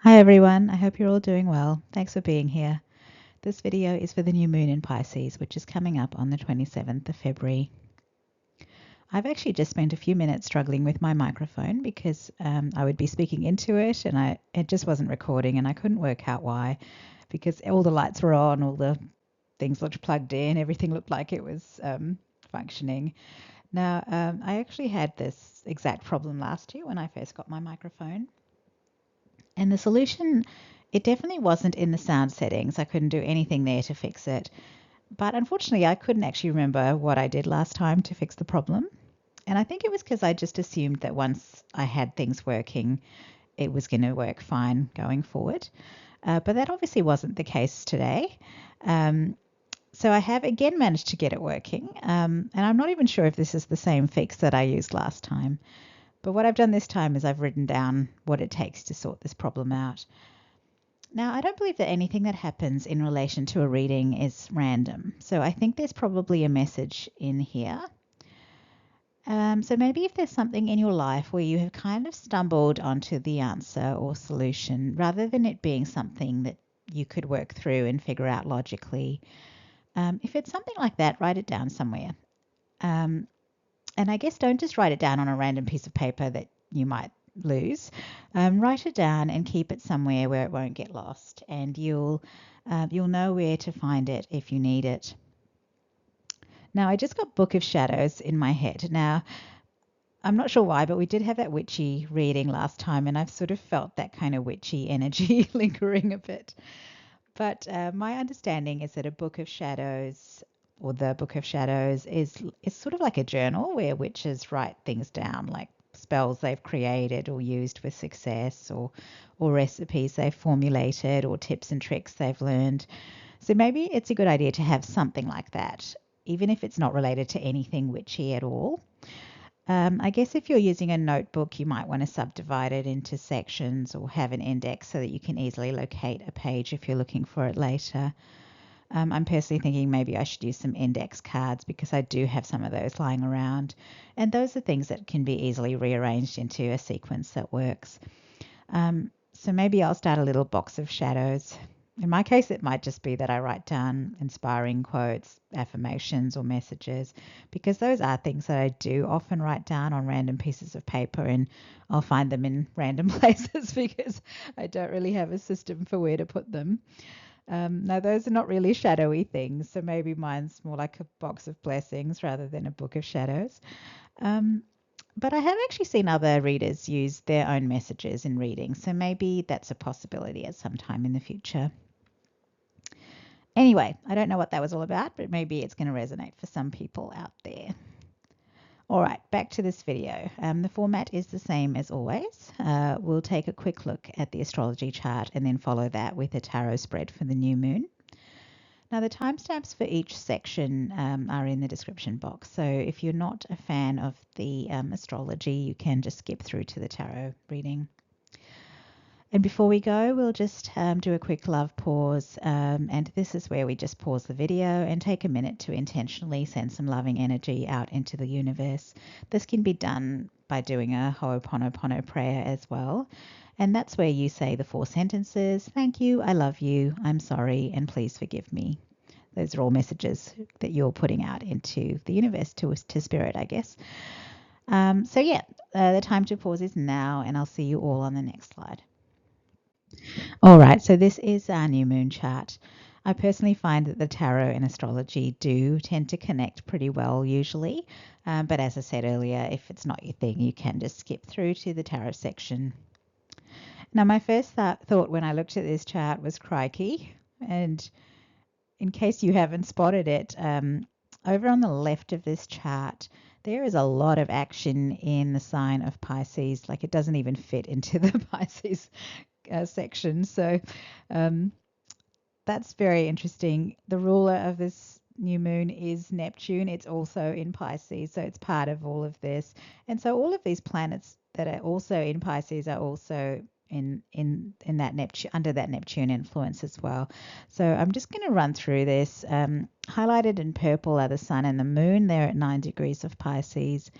Hi everyone, I hope you're all doing well. Thanks for being here. This video is for the new moon in Pisces, which is coming up on the 27th of February. I've actually just spent a few minutes struggling with my microphone because I would be speaking into it and it just wasn't recording, and I couldn't work out why, because all the lights were on, all the things looked plugged in, everything looked like it was functioning. Now, I actually had this exact problem last year when I first got my microphone. And the solution, it definitely wasn't in the sound settings. I couldn't do anything there to fix it. But unfortunately, I couldn't actually remember what I did last time to fix the problem. And I think it was because I just assumed that once I had things working, it was going to work fine going forward. But that obviously wasn't the case today. So I have again managed to get it working. And I'm not even sure if this is the same fix that I used last time. But what I've done this time is I've written down what it takes to sort this problem out. Now, I don't believe that anything that happens in relation to a reading is random. So I think there's probably a message in here. So maybe if there's something in your life where you have kind of stumbled onto the answer or solution, rather than it being something that you could work through and figure out logically, if it's something like that, write it down somewhere. And I guess don't just write it down on a random piece of paper that you might lose. Write it down and keep it somewhere where it won't get lost, and you'll know where to find it if you need it. Now, I just got Book of Shadows in my head. Now, I'm not sure why, but we did have that witchy reading last time, and I've sort of felt that kind of witchy energy lingering a bit. But my understanding is that a Book of Shadows, or the Book of Shadows, is sort of like a journal where witches write things down, like spells they've created or used with success, or recipes they've formulated, or tips and tricks they've learned. So maybe it's a good idea to have something like that, even if it's not related to anything witchy at all. I guess if you're using a notebook, you might want to subdivide it into sections or have an index so that you can easily locate a page if you're looking for it later. I'm personally thinking maybe I should use some index cards because I do have some of those lying around. And those are things that can be easily rearranged into a sequence that works. So maybe I'll start a little box of shadows. In my case, it might just be that I write down inspiring quotes, affirmations, or messages, because those are things that I do often write down on random pieces of paper, and I'll find them in random places because I don't really have a system for where to put them. Now, those are not really shadowy things, so maybe mine's more like a box of blessings rather than a book of shadows. But I have actually seen other readers use their own messages in readings, so maybe that's a possibility at some time in the future. Anyway, I don't know what that was all about, but maybe it's going to resonate for some people out there. All right, back to this video. The format is the same as always. We'll take a quick look at the astrology chart and then follow that with a tarot spread for the new moon. Now, the timestamps for each section are in the description box. So if you're not a fan of the astrology, you can just skip through to the tarot reading. And before we go, we'll just do a quick love pause. And this is where we just pause the video and take a minute to intentionally send some loving energy out into the universe. This can be done by doing a Ho'oponopono prayer as well. And that's where you say the 4 sentences: thank you, I love you, I'm sorry, and please forgive me. Those are all messages that you're putting out into the universe, to spirit, I guess. So yeah, the time to pause is now, and I'll see you all on the next slide. All right, so this is our new moon chart. I personally find that the tarot and astrology do tend to connect pretty well usually. But as I said earlier, if it's not your thing, you can just skip through to the tarot section. Now, my first thought when I looked at this chart was crikey. And in case you haven't spotted it, over on the left of this chart, there is a lot of action in the sign of Pisces. Like, it doesn't even fit into the Pisces section. So that's very interesting. The ruler of this new moon is Neptune. It's also in Pisces, so it's part of all of this. And so all of these planets that are also in Pisces are also in that Neptune, under that Neptune influence as well. So I'm just going to run through this. Highlighted in purple are the sun and the moon. They're at 9 degrees of Pisces.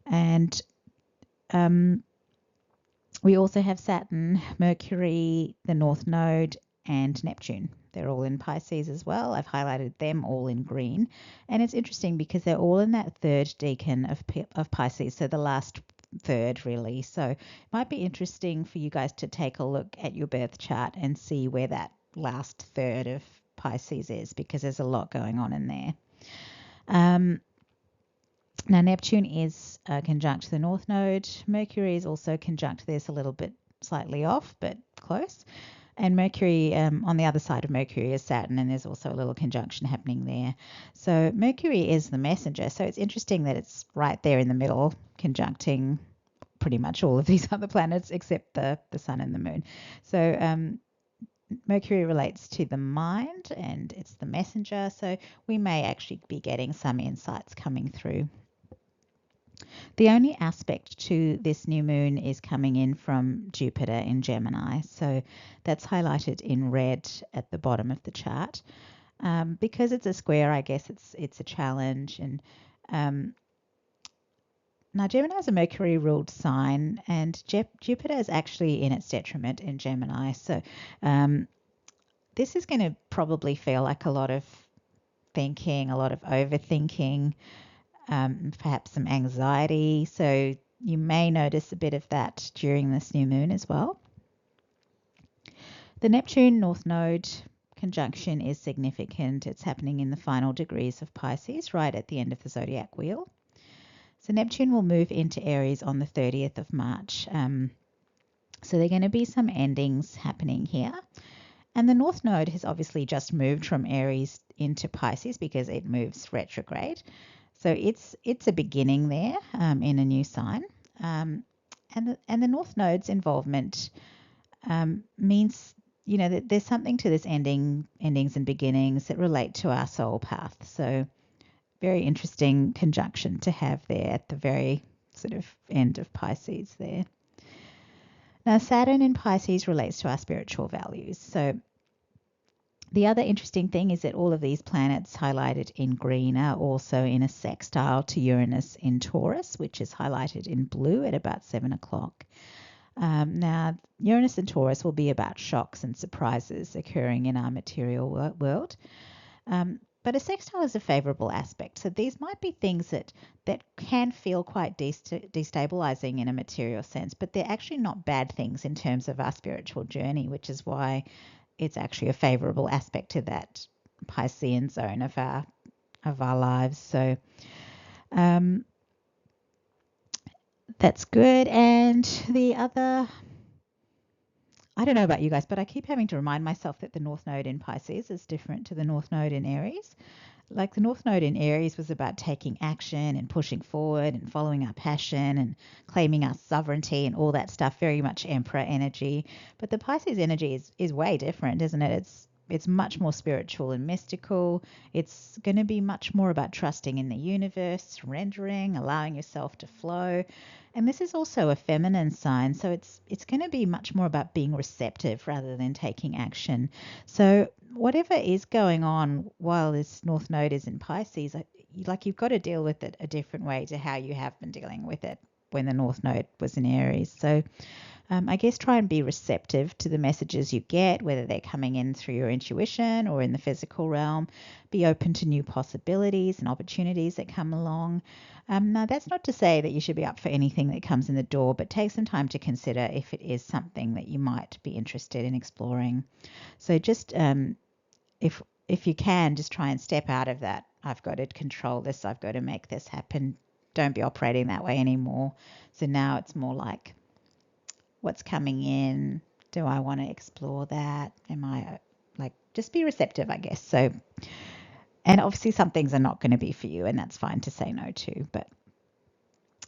And We also have Saturn, Mercury, the North Node, and Neptune. They're all in Pisces as well. I've highlighted them all in green. And it's interesting because they're all in that third decan of Pisces, so the last third really. So it might be interesting for you guys to take a look at your birth chart and see where that last third of Pisces is, because there's a lot going on in there. Now, Neptune is conjunct the North Node. Mercury is also conjunct this, a little bit slightly off, but close. And Mercury, on the other side of Mercury is Saturn, and there's also a little conjunction happening there. So Mercury is the messenger. So it's interesting that it's right there in the middle, conjuncting pretty much all of these other planets except the Sun and the Moon. So Mercury relates to the mind, and it's the messenger. So we may actually be getting some insights coming through. The only aspect to this new moon is coming in from Jupiter in Gemini. So that's highlighted in red at the bottom of the chart. Because it's a square, I guess it's a challenge. And now Gemini is a Mercury ruled sign, and Jupiter is actually in its detriment in Gemini. So this is going to probably feel like a lot of thinking, a lot of overthinking. Perhaps some anxiety. So you may notice a bit of that during this new moon as well. The Neptune North Node conjunction is significant. It's happening in the final degrees of Pisces, right at the end of the zodiac wheel. So Neptune will move into Aries on the 30th of March. So there are going to be some endings happening here. And the North Node has obviously just moved from Aries into Pisces because it moves retrograde. So it's a beginning there in a new sign, and the North Node's involvement means that there's something to this endings and beginnings that relate to our soul path. So very interesting conjunction to have there at the very sort of end of Pisces there. Now Saturn in Pisces relates to our spiritual values. So the other interesting thing is that all of these planets highlighted in green are also in a sextile to Uranus in Taurus, which is highlighted in blue at about 7 o'clock. Now, Uranus and Taurus will be about shocks and surprises occurring in our material world. But a sextile is a favorable aspect. So these might be things that can feel quite destabilizing in a material sense, but they're actually not bad things in terms of our spiritual journey, which is why it's actually a favorable aspect to that Piscean zone of our lives. So that's good. And the other, I don't know about you guys, but I keep having to remind myself that the North Node in Pisces is different to the North Node in Aries. Like the North Node in Aries was about taking action and pushing forward and following our passion and claiming our sovereignty and all that stuff, very much Emperor energy. But the Pisces energy is way different, isn't it? It's much more spiritual and mystical. It's going to be much more about trusting in the universe, surrendering, allowing yourself to flow. And this is also a feminine sign, so it's going to be much more about being receptive rather than taking action. So whatever is going on while this North Node is in Pisces, you've got to deal with it a different way to how you have been dealing with it when the North Node was in Aries. So I guess try and be receptive to the messages you get, whether they're coming in through your intuition or in the physical realm. Be open to new possibilities and opportunities that come along. Now, that's not to say that you should be up for anything that comes in the door, but take some time to consider if it is something that you might be interested in exploring. So just if you can, just try and step out of that. I've got to control this. I've got to make this happen. Don't be operating that way anymore. So now it's more like, what's coming in? Do I want to explore that? Am I just be receptive, I guess. So, and obviously some things are not going to be for you, and that's fine to say no to, but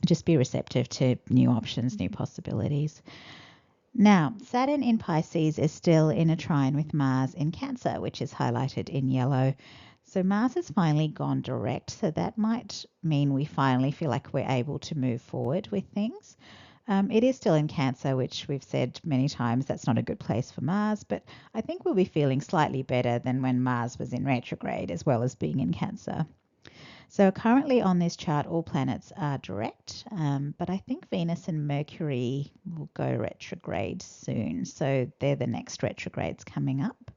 just be receptive to new options, new possibilities. Now, Saturn in Pisces is still in a trine with Mars in Cancer, which is highlighted in yellow. So Mars has finally gone direct, so that might mean we finally feel like we're able to move forward with things. It is still in Cancer, which we've said many times that's not a good place for Mars, but I think we'll be feeling slightly better than when Mars was in retrograde, as well as being in Cancer. So currently on this chart, all planets are direct, but I think Venus and Mercury will go retrograde soon. So they're the next retrogrades coming up.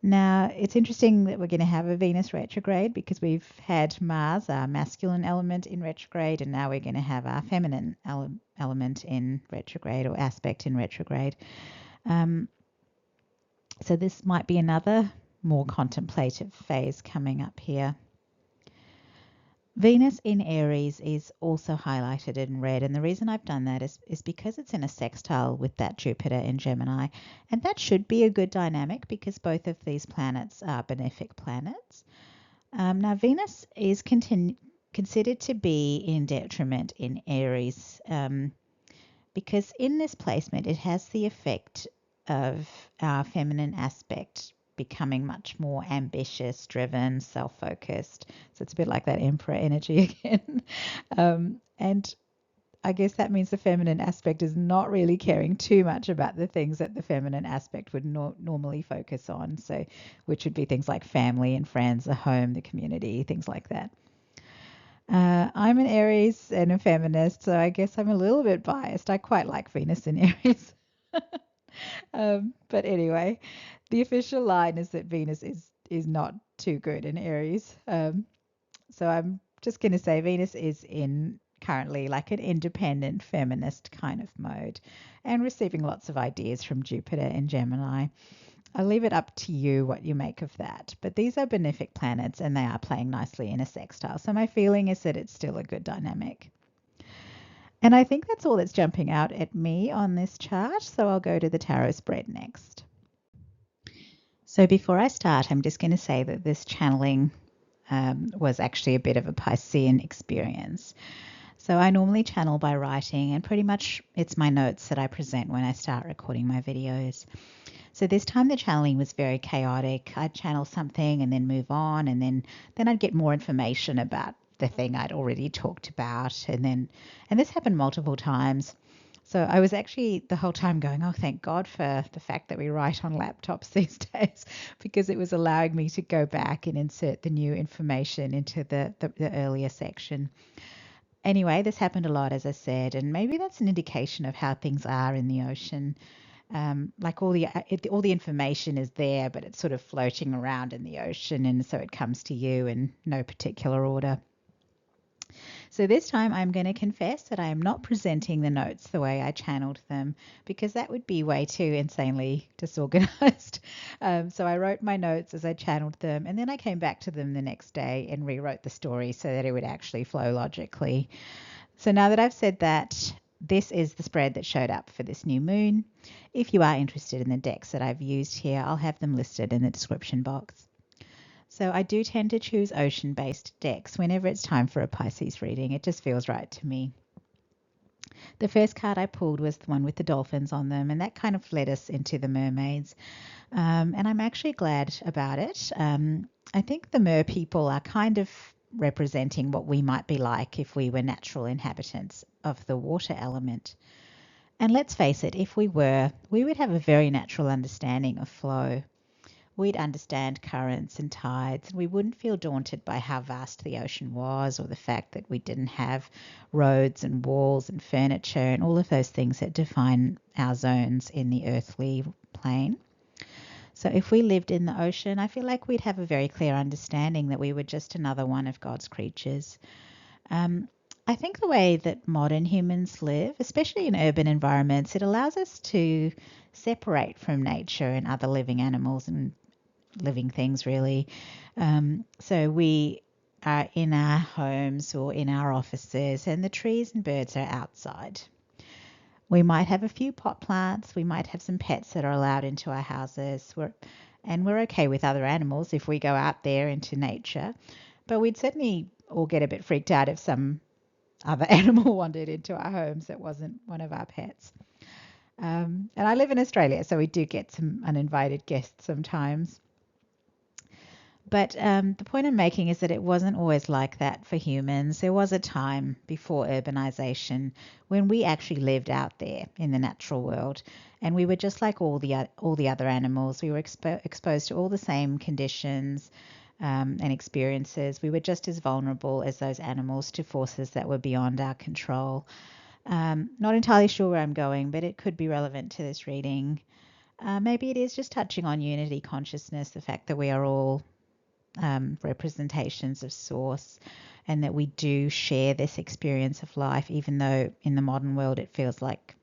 Now, it's interesting that we're going to have a Venus retrograde because we've had Mars, our masculine element, in retrograde, and now we're going to have our feminine element in retrograde, or aspect in retrograde. So this might be another more contemplative phase coming up here. Venus in Aries is also highlighted in red, and the reason I've done that is because it's in a sextile with that Jupiter in Gemini, and that should be a good dynamic because both of these planets are benefic planets. Now, Venus is considered to be in detriment in Aries because in this placement it has the effect of our feminine aspect becoming much more ambitious, driven, self-focused. So it's a bit like that Emperor energy again. And I guess that means the feminine aspect is not really caring too much about the things that the feminine aspect would normally focus on. So, which would be things like family and friends, the home, the community, things like that. I'm an Aries and a feminist, so I guess I'm a little bit biased. I quite like Venus in Aries. But anyway, the official line is that Venus is not too good in Aries. So I'm just going to say Venus is in currently like an independent feminist kind of mode and receiving lots of ideas from Jupiter in Gemini. I'll leave it up to you what you make of that. But these are benefic planets and they are playing nicely in a sextile. So my feeling is that it's still a good dynamic. And I think that's all that's jumping out at me on this chart. So I'll go to the tarot spread next. So before I start, I'm just going to say that this channeling was actually a bit of a Piscean experience. So I normally channel by writing, and pretty much it's my notes that I present when I start recording my videos. So this time the channeling was very chaotic. I'd channel something and then move on, and then I'd get more information about the thing I'd already talked about, and this happened multiple times. So I was actually the whole time going, oh, thank God for the fact that we write on laptops these days, because it was allowing me to go back and insert the new information into the earlier section. Anyway, this happened a lot, as I said, and maybe that's an indication of how things are in the ocean. Like all the information is there, but it's sort of floating around in the ocean, and so it comes to you in no particular order. So this time I'm going to confess that I am not presenting the notes the way I channeled them, because that would be way too insanely disorganized. So I wrote my notes as I channeled them, and then I came back to them the next day and rewrote the story so that it would actually flow logically. So now that I've said that, this is the spread that showed up for this new moon. If you are interested in the decks that I've used here, I'll have them listed in the description box. So I do tend to choose ocean-based decks whenever it's time for a Pisces reading. It just feels right to me. The first card I pulled was the one with the dolphins on them, and that kind of led us into the mermaids. And I'm actually glad about it. I think the mer people are kind of representing what we might be like if we were natural inhabitants of the water element. And let's face it, if we were, we would have a very natural understanding of flow. We'd understand currents and tides, and we wouldn't feel daunted by how vast the ocean was, or the fact that we didn't have roads and walls and furniture and all of those things that define our zones in the earthly plane. So if we lived in the ocean, I feel like we'd have a very clear understanding that we were just another one of God's creatures. I think the way that modern humans live, especially in urban environments, it allows us to separate from nature and other living animals and living things, really. So we are in our homes or in our offices, and the trees and birds are outside. We might have a few pot plants. We might have some pets that are allowed into our houses. We're okay with other animals if we go out there into nature. But we'd certainly all get a bit freaked out if some other animal wandered into our homes that wasn't one of our pets. And I live in Australia, so we do get some uninvited guests sometimes. But the point I'm making is that it wasn't always like that for humans. There was a time before urbanization when we actually lived out there in the natural world, and we were just like all the other animals. We were exposed to all the same conditions. and experiences. We were just as vulnerable as those animals to forces that were beyond our control. Not entirely sure where I'm going, but it could be relevant to this reading. Maybe it is just touching on unity consciousness, the fact that we are all representations of source, and that we do share this experience of life, even though in the modern world it feels like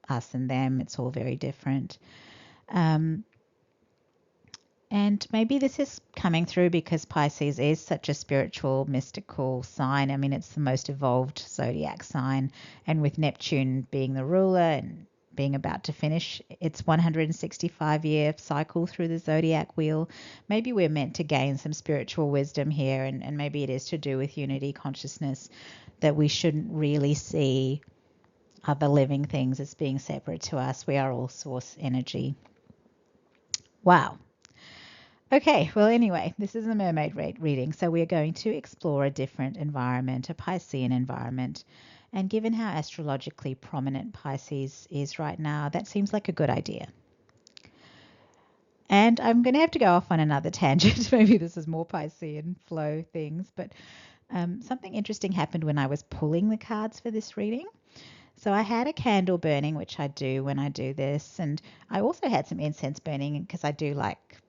us and them, it's all very different. And maybe this is coming through because Pisces is such a spiritual, mystical sign. I mean, it's the most evolved zodiac sign, and with Neptune being the ruler and being about to finish its 165-year cycle through the zodiac wheel, maybe we're meant to gain some spiritual wisdom here, and maybe it is to do with unity consciousness, that we shouldn't really see other living things as being separate to us. We are all source energy. Wow. Okay, well, anyway, this is a mermaid reading, so we are going to explore a different environment, a Piscean environment. And given how astrologically prominent Pisces is right now, that seems like a good idea. And I'm going to have to go off on another tangent. Maybe this is more Piscean flow things, but something interesting happened when I was pulling the cards for this reading. So I had a candle burning, which I do when I do this, and I also had some incense burning because I do like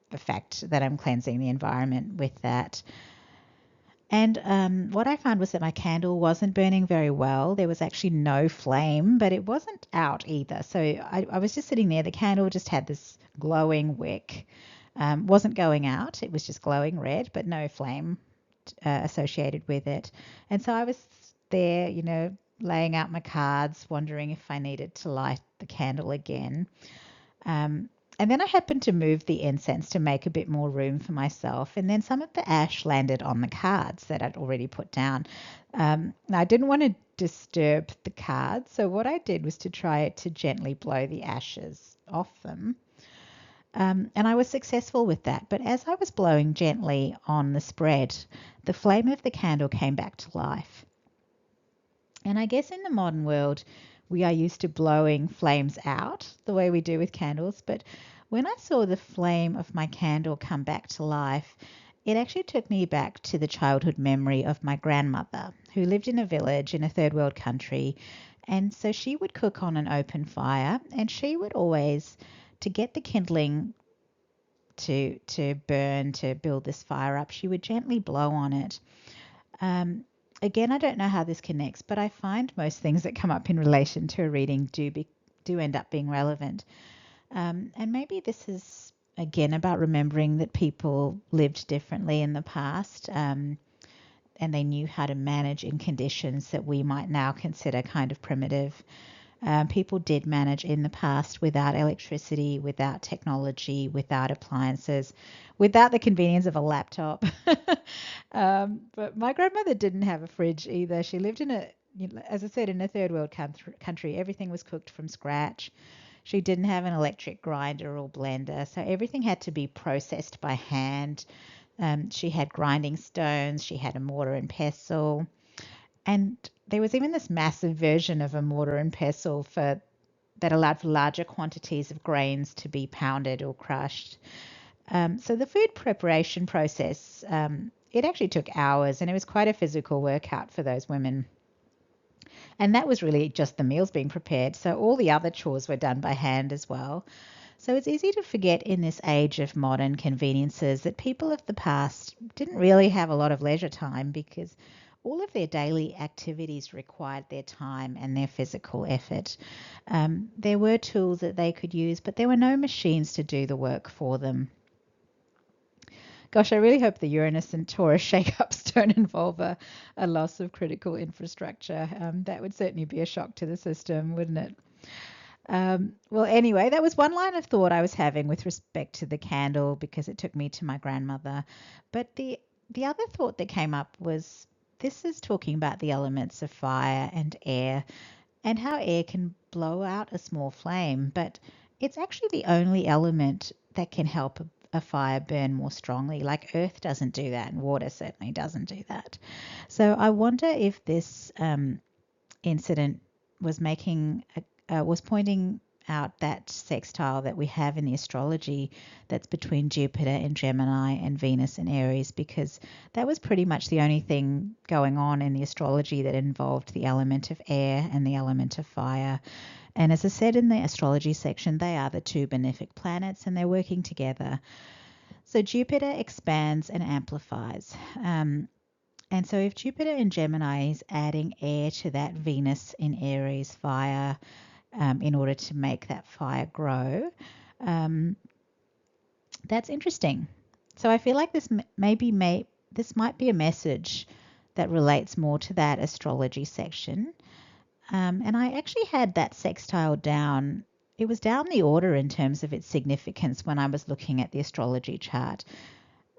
the fact that I'm cleansing the environment with that. And what I found was that my candle wasn't burning very well. There was actually no flame, but it wasn't out either. So I was just sitting there. The candle just had this glowing wick. Wasn't going out. It was just glowing red, but no flame associated with it. And so I was there, laying out my cards, wondering if I needed to light the candle again. And then I happened to move the incense to make a bit more room for myself. And then some of the ash landed on the cards that I'd already put down. Now, I didn't want to disturb the cards. So what I did was to try to gently blow the ashes off them. And I was successful with that. But as I was blowing gently on the spread, the flame of the candle came back to life. And I guess in the modern world, we are used to blowing flames out the way we do with candles. But when I saw the flame of my candle come back to life, it actually took me back to the childhood memory of my grandmother, who lived in a village in a third world country. And so she would cook on an open fire, and she would always, to get the kindling to burn, to build this fire up, she would gently blow on it. Again, I don't know how this connects, but I find most things that come up in relation to a reading do end up being relevant. And maybe this is, again, about remembering that people lived differently in the past, and they knew how to manage in conditions that we might now consider kind of primitive. People did manage in the past without electricity, without technology, without appliances, without the convenience of a laptop. But my grandmother didn't have a fridge either. She lived in as I said, in a third world country. Everything was cooked from scratch. She didn't have an electric grinder or blender, so everything had to be processed by hand. She had grinding stones. She had a mortar and pestle. And there was even this massive version of a mortar and pestle that allowed for larger quantities of grains to be pounded or crushed. So the food preparation process, it actually took hours, and it was quite a physical workout for those women. And that was really just the meals being prepared. So all the other chores were done by hand as well. So it's easy to forget in this age of modern conveniences that people of the past didn't really have a lot of leisure time, because all of their daily activities required their time and their physical effort. There were tools that they could use, but there were no machines to do the work for them. Gosh, I really hope the Uranus and Taurus shakeups don't involve a loss of critical infrastructure. That would certainly be a shock to the system, wouldn't it? Well, anyway, that was one line of thought I was having with respect to the candle, because it took me to my grandmother. But the other thought that came up was, this is talking about the elements of fire and air, and how air can blow out a small flame, but it's actually the only element that can help a fire burn more strongly. Like earth doesn't do that, and water certainly doesn't do that. So I wonder if this incident was pointing out that sextile that we have in the astrology that's between Jupiter in Gemini and Venus in Aries, because that was pretty much the only thing going on in the astrology that involved the element of air and the element of fire. And as I said in the astrology section, they are the two benefic planets and they're working together. So Jupiter expands and amplifies. And so if Jupiter in Gemini is adding air to that Venus in Aries fire, in order to make that fire grow, that's interesting. So I feel like this this might be a message that relates more to that astrology section. And I actually had that sextile down. It was down the order in terms of its significance when I was looking at the astrology chart.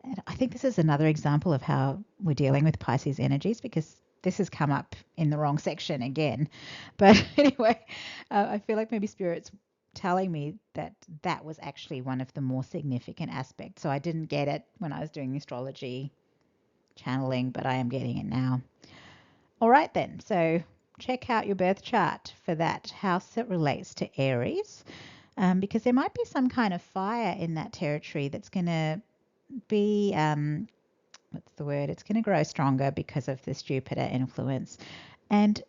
And I think this is another example of how we're dealing with Pisces energies, because this has come up in the wrong section again. But anyway, I feel like maybe Spirit's telling me that that was actually one of the more significant aspects. So I didn't get it when I was doing the astrology channeling, but I am getting it now. All right then, so check out your birth chart for that house that relates to Aries, because there might be some kind of fire in that territory that's going to be, what's the word? It's going to grow stronger because of this Jupiter influence. And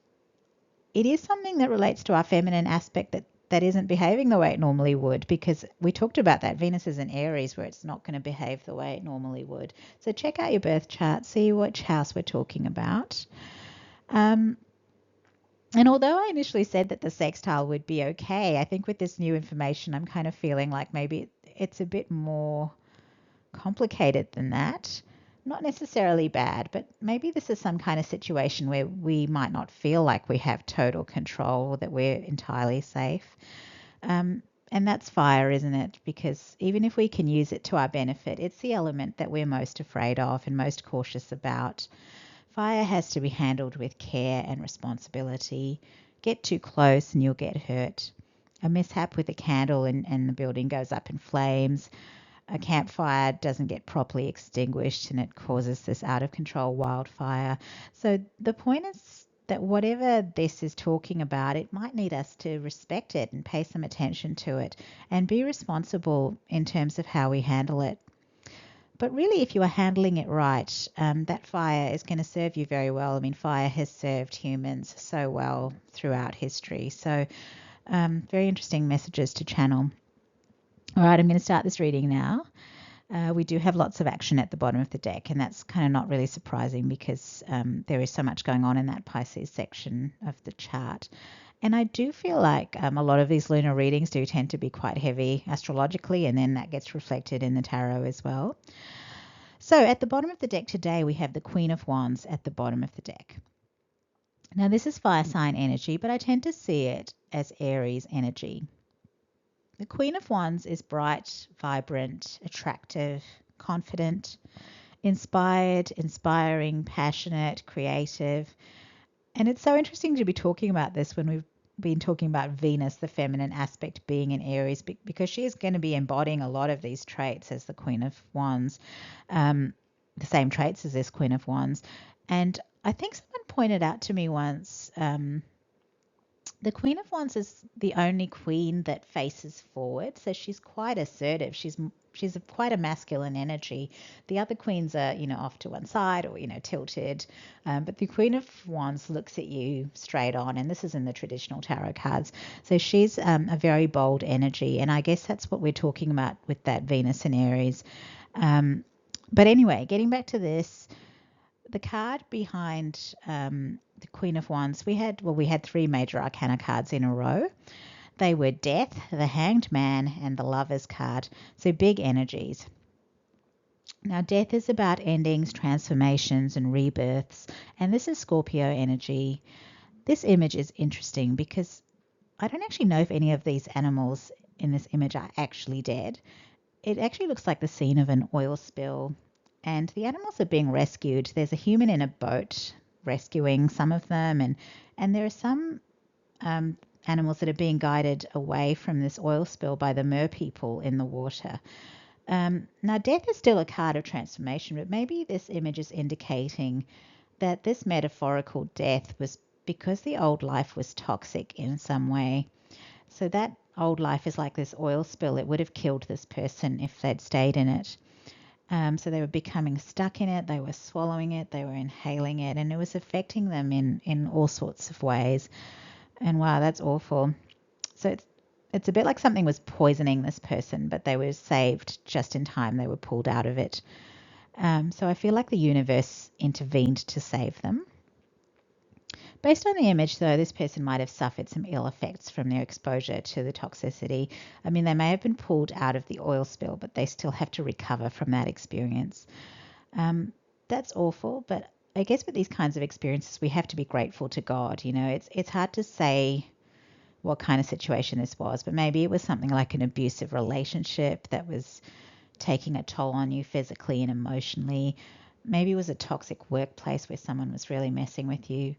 it is something that relates to our feminine aspect that isn't behaving the way it normally would, because we talked about that. Venus is in Aries where it's not going to behave the way it normally would. So check out your birth chart, see which house we're talking about. And although I initially said that the sextile would be okay, I think with this new information, I'm kind of feeling like maybe it's a bit more complicated than that. Not necessarily bad, but maybe this is some kind of situation where we might not feel like we have total control or that we're entirely safe. And that's fire, isn't it? Because even if we can use it to our benefit, it's the element that we're most afraid of and most cautious about. Fire has to be handled with care and responsibility. Get too close and you'll get hurt. A mishap with a candle and the building goes up in flames. A campfire doesn't get properly extinguished and it causes this out of control wildfire. So the point is that whatever this is talking about, it might need us to respect it and pay some attention to it and be responsible in terms of how we handle it. But really, if you are handling it right, that fire is going to serve you very well. I mean, fire has served humans so well throughout history. So very interesting messages to channel. All right, I'm going to start this reading now. We do have lots of action at the bottom of the deck, and that's kind of not really surprising because there is so much going on in that Pisces section of the chart. And I do feel like a lot of these lunar readings do tend to be quite heavy astrologically, and then that gets reflected in the tarot as well. So at the bottom of the deck today, we have the Queen of Wands at the bottom of the deck. Now, this is fire sign energy, but I tend to see it as Aries energy. The Queen of Wands is bright, vibrant, attractive, confident, inspired, inspiring, passionate, creative. And it's so interesting to be talking about this when we've been talking about Venus, the feminine aspect, being in Aries, because she is going to be embodying a lot of these traits as the Queen of Wands, the same traits as this Queen of Wands. And I think someone pointed out to me once, the Queen of Wands is the only queen that faces forward, so she's quite assertive. She's quite a masculine energy. The other queens are, off to one side or, tilted. But the Queen of Wands looks at you straight on, and this is in the traditional tarot cards. So she's a very bold energy, and I guess that's what we're talking about with that Venus in Aries. But anyway, getting back to this, the card behind the Queen of Wands, we had 3 major arcana cards in a row. They were Death, the Hanged Man, and the Lover's card. So big energies. Now, Death is about endings, transformations, and rebirths. And this is Scorpio energy. This image is interesting because I don't actually know if any of these animals in this image are actually dead. It actually looks like the scene of an oil spill. And the animals are being rescued. There's a human in a boat rescuing some of them. And there are some animals that are being guided away from this oil spill by the mer people in the water. Now, Death is still a card of transformation, but maybe this image is indicating that this metaphorical death was because the old life was toxic in some way. So that old life is like this oil spill. It would have killed this person if they'd stayed in it. So they were becoming stuck in it, they were swallowing it, they were inhaling it, and it was affecting them in all sorts of ways. And wow, that's awful. So it's a bit like something was poisoning this person, but they were saved just in time. They were pulled out of it. So I feel like the universe intervened to save them. Based on the image, though, this person might have suffered some ill effects from their exposure to the toxicity. I mean, they may have been pulled out of the oil spill, but they still have to recover from that experience. That's awful, but I guess with these kinds of experiences, we have to be grateful to God. You know, it's hard to say what kind of situation this was, but maybe it was something like an abusive relationship that was taking a toll on you physically and emotionally. Maybe it was a toxic workplace where someone was really messing with you.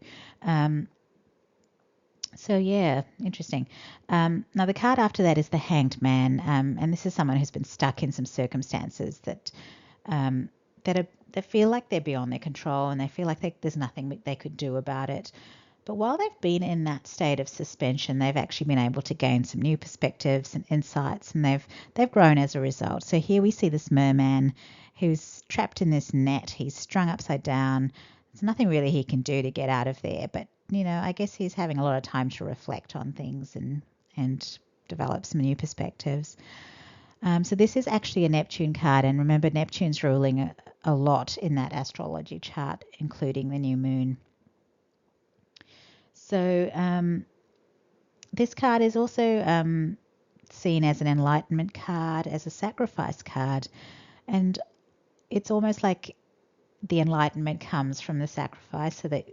So yeah, interesting. Now the card after that is the Hanged Man, and this is someone who's been stuck in some circumstances that they feel like they're beyond their control, and they feel like there's nothing they could do about it. But while they've been in that state of suspension, they've actually been able to gain some new perspectives and insights, and they've grown as a result. So here we see this merman who's trapped in this net. He's strung upside down. There's nothing really he can do to get out of there, but you know, I guess he's having a lot of time to reflect on things and develop some new perspectives. So this is actually a Neptune card, and remember, Neptune's ruling a lot in that astrology chart, including the new moon. So this card is also seen as an enlightenment card, as a sacrifice card, and it's almost like the enlightenment comes from the sacrifice, so that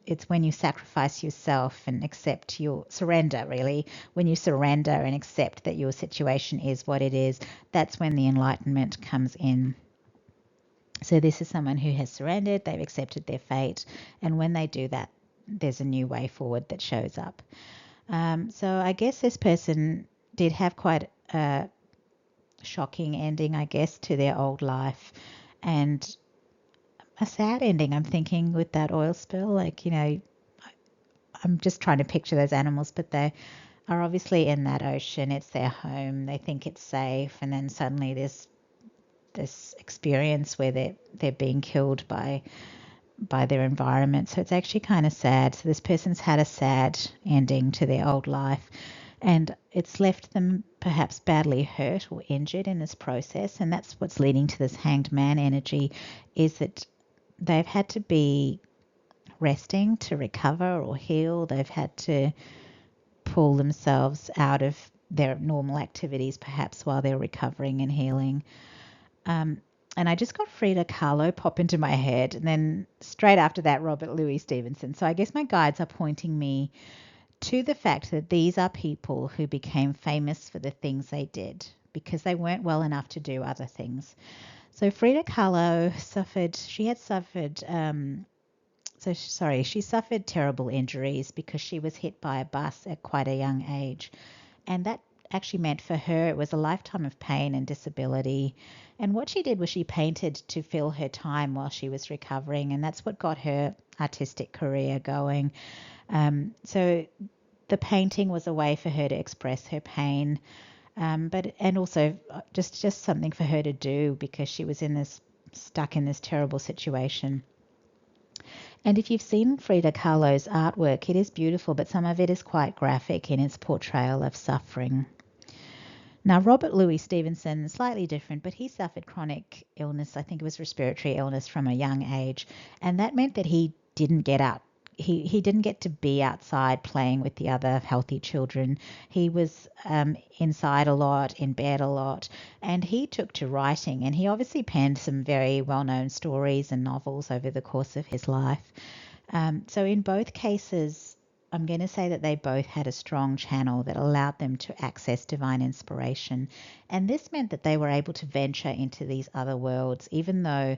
it's when you sacrifice yourself and accept your surrender, really. When you surrender and accept that your situation is what it is, that's when the enlightenment comes in. So this is someone who has surrendered, they've accepted their fate, and when they do that, there's a new way forward that shows up. So I guess this person did have quite a shocking ending, I guess, to their old life, and a sad ending, I'm thinking, with that oil spill. Like, you know, I'm just trying to picture those animals, but they are obviously in that ocean. It's their home. They think it's safe, and then suddenly there's this experience where they're being killed by their environment. So it's actually kind of sad. So this person's had a sad ending to their old life, and it's left them perhaps badly hurt or injured in this process. And that's what's leading to this Hanged Man energy, is that they've had to be resting to recover or heal. They've had to pull themselves out of their normal activities, perhaps while they're recovering and healing. And I just got Frida Kahlo pop into my head, and then straight after that, Robert Louis Stevenson. So I guess my guides are pointing me to the fact that these are people who became famous for the things they did because they weren't well enough to do other things. So Frida Kahlo she suffered terrible injuries because she was hit by a bus at quite a young age. And that actually meant for her it was a lifetime of pain and disability. And what she did was she painted to fill her time while she was recovering, and that's what got her artistic career going. So the painting was a way for her to express her pain, and also just something for her to do because she was stuck in this terrible situation. And if you've seen Frida Kahlo's artwork, it is beautiful, but some of it is quite graphic in its portrayal of suffering. Now, Robert Louis Stevenson, slightly different, but he suffered chronic illness. I think it was respiratory illness from a young age. And that meant that he didn't get out. He didn't get to be outside playing with the other healthy children. He was inside a lot, in bed a lot, and he took to writing. And he obviously penned some very well-known stories and novels over the course of his life. So in both cases, I'm going to say that they both had a strong channel that allowed them to access divine inspiration. And this meant that they were able to venture into these other worlds, even though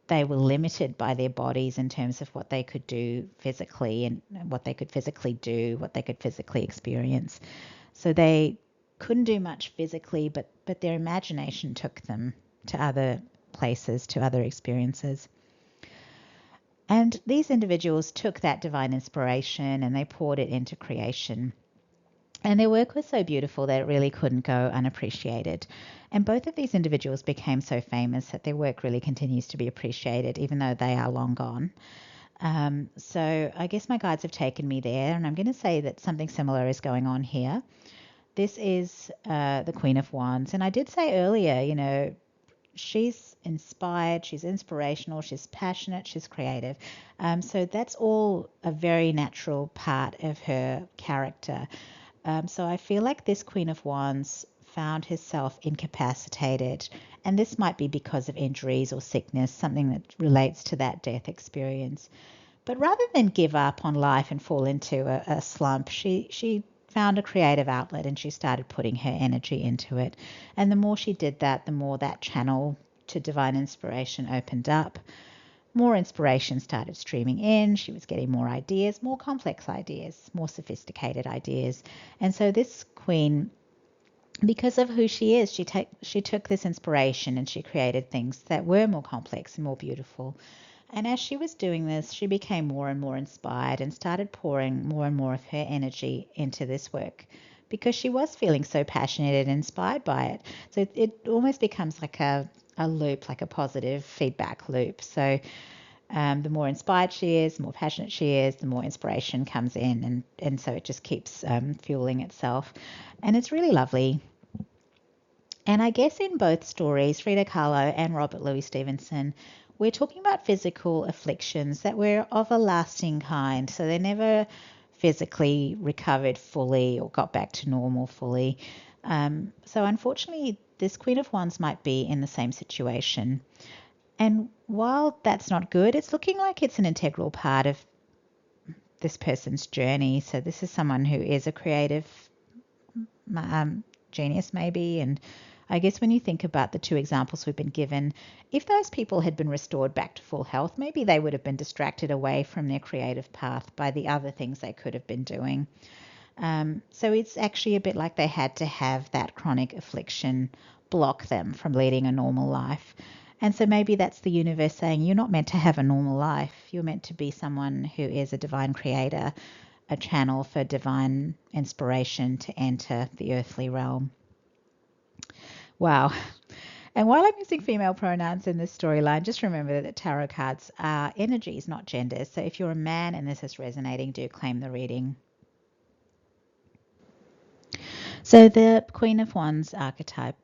they were limited by their bodies in terms of what they could do physically and what they could physically do, what they could physically experience. So they couldn't do much physically, but their imagination took them to other places, to other experiences. And these individuals took that divine inspiration and they poured it into creation. And their work was so beautiful that it really couldn't go unappreciated. And both of these individuals became so famous that their work really continues to be appreciated, even though they are long gone. So I guess my guides have taken me there, and I'm going to say that something similar is going on here. This is the Queen of Wands. And I did say earlier, she's inspired, she's inspirational, she's passionate, she's creative. So that's all a very natural part of her character. So I feel like this Queen of Wands found herself incapacitated, and this might be because of injuries or sickness, something that relates to that death experience. But rather than give up on life and fall into a slump, she found a creative outlet and she started putting her energy into it. And the more she did that, the more that channel to divine inspiration opened up. More inspiration started streaming in. She was getting more ideas, more complex ideas, more sophisticated ideas. And so this queen, because of who she is, she took this inspiration and she created things that were more complex and more beautiful. And as she was doing this, she became more and more inspired and started pouring more and more of her energy into this work because she was feeling so passionate and inspired by it. So it almost becomes like a loop, like a positive feedback loop. So the more inspired she is, the more passionate she is, the more inspiration comes in. And so it just keeps fueling itself. And it's really lovely. And I guess in both stories, Frida Kahlo and Robert Louis Stevenson, we're talking about physical afflictions that were of a lasting kind. So they never physically recovered fully or got back to normal fully. So unfortunately, this Queen of Wands might be in the same situation. And while that's not good, it's looking like it's an integral part of this person's journey. So this is someone who is a creative genius maybe. And I guess when you think about the two examples we've been given, if those people had been restored back to full health, maybe they would have been distracted away from their creative path by the other things they could have been doing. So it's actually a bit like they had to have that chronic affliction block them from leading a normal life. And so maybe that's the universe saying, you're not meant to have a normal life. You're meant to be someone who is a divine creator, a channel for divine inspiration to enter the earthly realm. Wow. And while I'm using female pronouns in this storyline, just remember that tarot cards are energies, not genders. So if you're a man and this is resonating, do claim the reading. So the Queen of Wands archetype,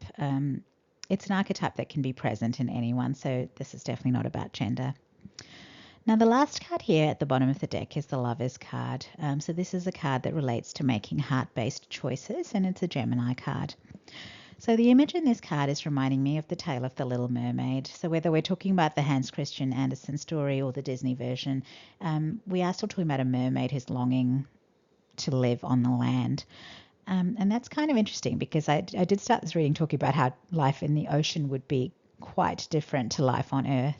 it's an archetype that can be present in anyone. So this is definitely not about gender. Now, the last card here at the bottom of the deck is the Lover's card. So this is a card that relates to making heart-based choices, and it's a Gemini card. So the image in this card is reminding me of the tale of the Little Mermaid. So whether we're talking about the Hans Christian Andersen story or the Disney version, we are still talking about a mermaid who's longing to live on the land. And that's kind of interesting because I did start this reading talking about how life in the ocean would be quite different to life on Earth.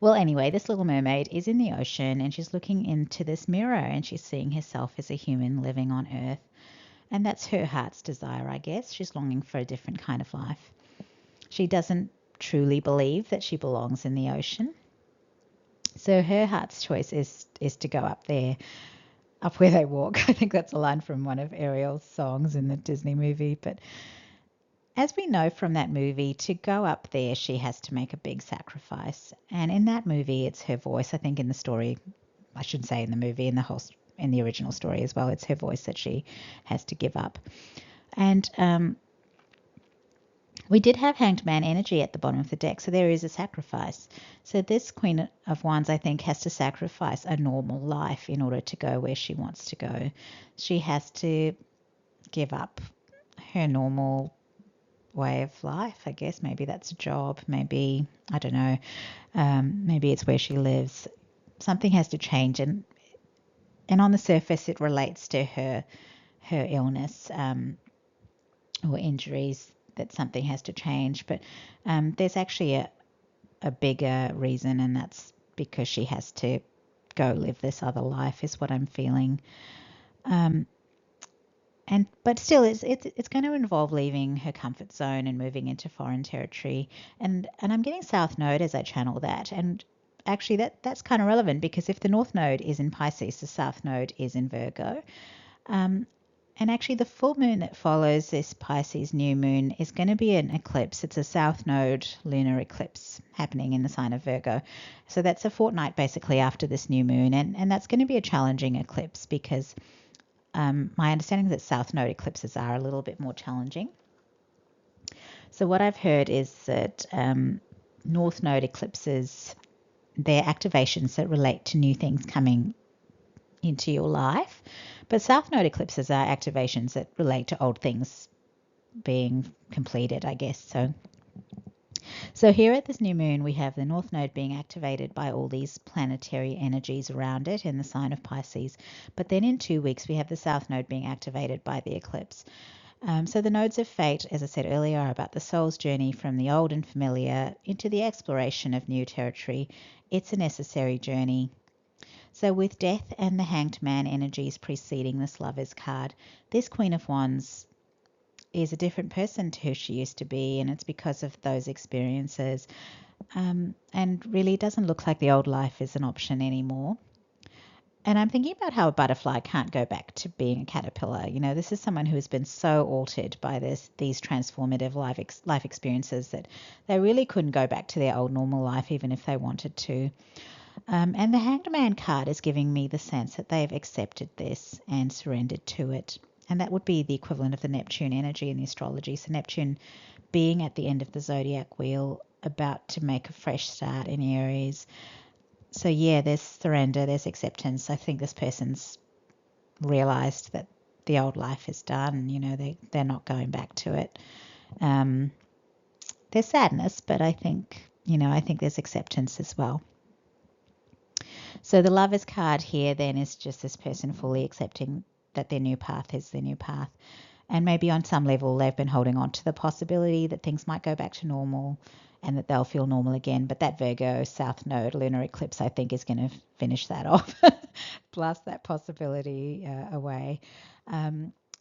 Well, anyway, this little mermaid is in the ocean and she's looking into this mirror and she's seeing herself as a human living on Earth. And that's her heart's desire, I guess. She's longing for a different kind of life. She doesn't truly believe that she belongs in the ocean. So her heart's choice is to go up there, up where they walk. I think that's a line from one of Ariel's songs in the Disney movie. But as we know from that movie, to go up there, she has to make a big sacrifice. And in that movie, it's her voice. I think in the story, I shouldn't say in the movie, in the original story as well, it's her voice that she has to give up. And we did have Hanged Man energy at the bottom of the deck, so there is a sacrifice. So this Queen of Wands, I think, has to sacrifice a normal life in order to go where she wants to go. She has to give up her normal way of life, I guess. Maybe that's a job, maybe, I don't know, maybe it's where she lives. Something has to change, and on the surface it relates to her illness or injuries, that something has to change. But there's actually a bigger reason, and that's because she has to go live this other life, is what I'm feeling. But still, it's going to involve leaving her comfort zone and moving into foreign territory. And I'm getting South Node as I channel that. And actually, that's kind of relevant because if the North Node is in Pisces, the South Node is in Virgo. And actually the full moon that follows this Pisces new moon is going to be an eclipse. It's a south node lunar eclipse happening in the sign of Virgo. So that's a fortnight basically after this new moon. And that's going to be a challenging eclipse because my understanding is that south node eclipses are a little bit more challenging. So what I've heard is that north node eclipses, they're activations that relate to new things coming into your life. But south node eclipses are activations that relate to old things being completed, I guess. So here at this new moon, we have the north node being activated by all these planetary energies around it in the sign of Pisces. But then in 2 weeks, we have the south node being activated by the eclipse. So the nodes of fate, as I said earlier, are about the soul's journey from the old and familiar into the exploration of new territory. It's a necessary journey. So with death and the hanged man energies preceding this Lovers card, this Queen of Wands is a different person to who she used to be, and it's because of those experiences. And really doesn't look like the old life is an option anymore. And I'm thinking about how a butterfly can't go back to being a caterpillar. You know, this is someone who has been so altered by these transformative life experiences that they really couldn't go back to their old normal life even if they wanted to. And the Hanged Man card is giving me the sense that they've accepted this and surrendered to it. And that would be the equivalent of the Neptune energy in the astrology. So Neptune being at the end of the zodiac wheel, about to make a fresh start in Aries. So yeah, there's surrender, there's acceptance. I think this person's realized that the old life is done. You know, they're not going back to it. There's sadness, but I think there's acceptance as well. So the Lovers card here then is just this person fully accepting that their new path is their new path. And maybe on some level they've been holding on to the possibility that things might go back to normal and that they'll feel normal again. But that Virgo South Node lunar eclipse, I think, is going to finish that off, blast that possibility away.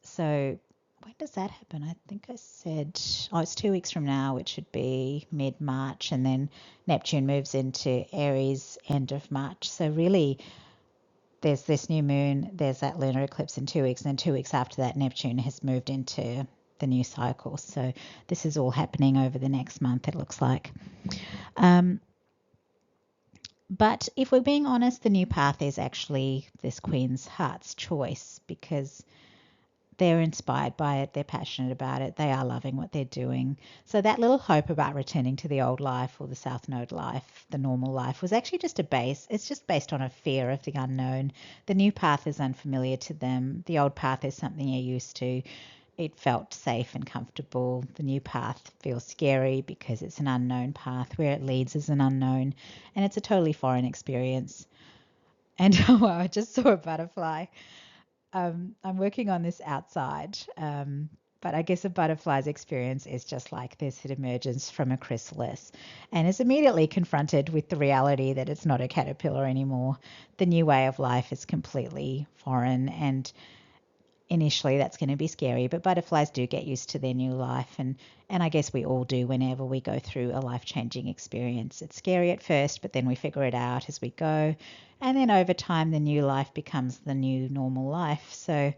So when does that happen? I think I said, it's 2 weeks from now, which should be mid-March. And then Neptune moves into Aries end of March. So really, there's this new moon, there's that lunar eclipse in 2 weeks, and then 2 weeks after that, Neptune has moved into the new cycle. So this is all happening over the next month, it looks like. But if we're being honest, the new path is actually this Queen's heart's choice because they're inspired by it, they're passionate about it, they are loving what they're doing. So that little hope about returning to the old life or the South Node life, the normal life, was actually just it's just based on a fear of the unknown. The new path is unfamiliar to them. The old path is something you're used to. It felt safe and comfortable. The new path feels scary because it's an unknown path. Where it leads is an unknown, and it's a totally foreign experience. And wow, I just saw a butterfly. I'm working on this outside, but I guess a butterfly's experience is just like this. It emerges from a chrysalis and is immediately confronted with the reality that it's not a caterpillar anymore. The new way of life is completely foreign, and initially that's going to be scary, but butterflies do get used to their new life, and I guess we all do whenever we go through a life-changing experience. It's scary at first, but then we figure it out as we go, and then over time the new life becomes the new normal life. So